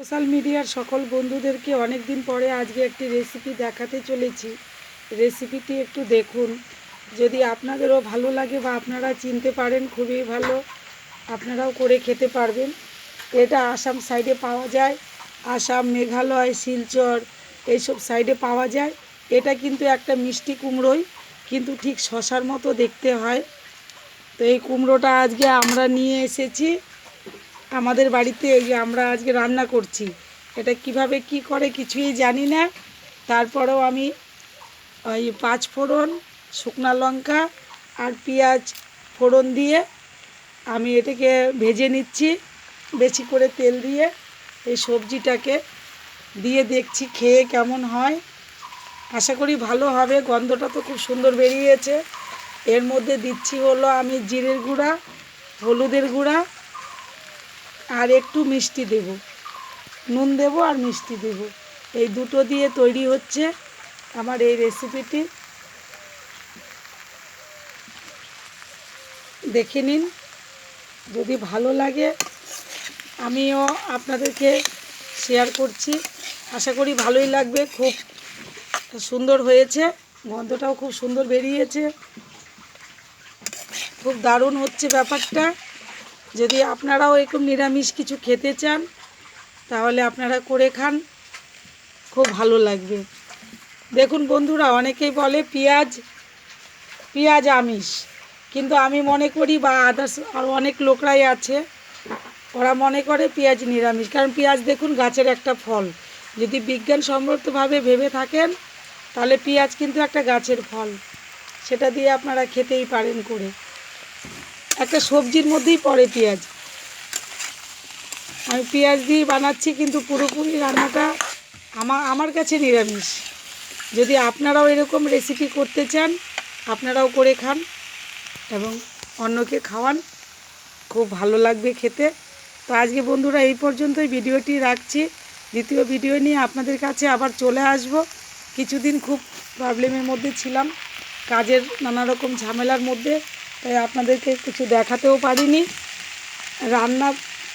Social মিডিয়ার সকল বন্ধুদেরকে অনেক দিন পরে আজকে একটি রেসিপি দেখাতে চলেছি। রেসিপিটি একটু দেখুন, যদি আপনাদেরও ভালো লাগে বা আপনারা চিনতে পারেন খুবই ভালো, আপনারাও করে খেতে পারবেন। এটা আসাম সাইডে পাওয়া যায়, আসাম, মেঘালয়, শিলচর এইসব সাইডে পাওয়া যায়। এটা কিন্তু একটা মিষ্টি কুমড়োই, কিন্তু ঠিক শশার মতো দেখতে হয়। তো এই কুমড়োটা আজকে আমরা নিয়ে এসেছি আমাদের বাড়িতে, এই যে আমরা আজকে রান্না করছি। এটা কিভাবে কি করে কিছুই জানি না, তারপরেও আমি ওই 5 ফোড়ন, শুকনা লঙ্কা আর পেঁয়াজ ফোড়ন দিয়ে আমি এটাকে ভেজে নিচ্ছি বেশি করে তেল দিয়ে। এই সবজিটাকে দিয়ে দেখছি খেয়ে কেমন হয়। আশা করি ভালো হবে, গন্ধটা তো খুব সুন্দর বেরিয়েছে। এর মধ্যে দিচ্ছি হলো আমি জিরের গুঁড়া, হলুদের গুঁড়া আর একটু মিষ্টি দেব, নুন দেব আর মিষ্টি দেব। এই দুটো দিয়ে তৈরি হচ্ছে আমার এই রেসিপিটি। দেখে নিন, যদি ভালো লাগে আমিও আপনাদেরকে শেয়ার করছি। আশা করি ভালোই লাগবে, খুব সুন্দর হয়েছে, গন্ধটাও খুব সুন্দর বেরিয়েছে, খুব দারুণ হচ্ছে ব্যাপারটা। যদি আপনারাও একটু নিরামিষ কিছু খেতে চান তাহলে আপনারা করে খান, খুব ভালো লাগবে। দেখুন বন্ধুরা, অনেকেই বলে পেঁয়াজ আমিষ, কিন্তু আমি মনে করি বা আদার্স আরও অনেক লোকরাই আছে, ওরা মনে করে পেঁয়াজ নিরামিষ। কারণ পেঁয়াজ দেখুন গাছের একটা ফল, যদি বিজ্ঞানসম্মতভাবে ভেবে থাকেন তাহলে পেঁয়াজ কিন্তু একটা গাছের ফল, সেটা দিয়ে আপনারা খেতেই পারেন করে। একটা সবজির মধ্যেই পড়ে পেঁয়াজ। আমি পেঁয়াজ দিয়ে বানাচ্ছি, কিন্তু পুরোপুরি রান্নাটা আমার কাছে নিরামিষ। যদি আপনারাও এরকম রেসিপি করতে চান আপনারাও করে খান এবং অন্যকে খাওয়ান, খুব ভালো লাগবে খেতে। তো আজকে বন্ধুরা এই পর্যন্তই ভিডিওটি রাখছি। দ্বিতীয় ভিডিও নিয়ে আপনাদের কাছে আবার চলে আসব। কিছুদিন খুব প্রবলেমের মধ্যে ছিলাম, কাজের নানা রকম ঝামেলার মধ্যে, তাই আপনাদেরকে কিছু দেখাতেও পারিনি। রান্না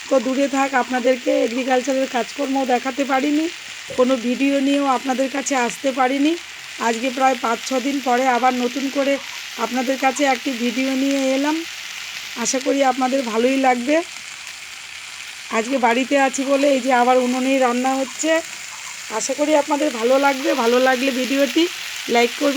তো দূরে থাক, আপনাদেরকে এগ্রিকালচারের কাজকর্মও দেখাতে পারিনি, কোনো ভিডিও নিয়েও আপনাদের কাছে আসতে পারিনি। আজকে প্রায় 5-6 দিন পরে আবার নতুন করে আপনাদের কাছে একটি ভিডিও নিয়ে এলাম। আশা করি আপনাদের ভালোই লাগবে। আজকে বাড়িতে আছি বলে এই যে আবার উনুনেই রান্না হচ্ছে। আশা করি আপনাদের ভালো লাগবে। ভালো লাগলে ভিডিওটি লাইক করবেন।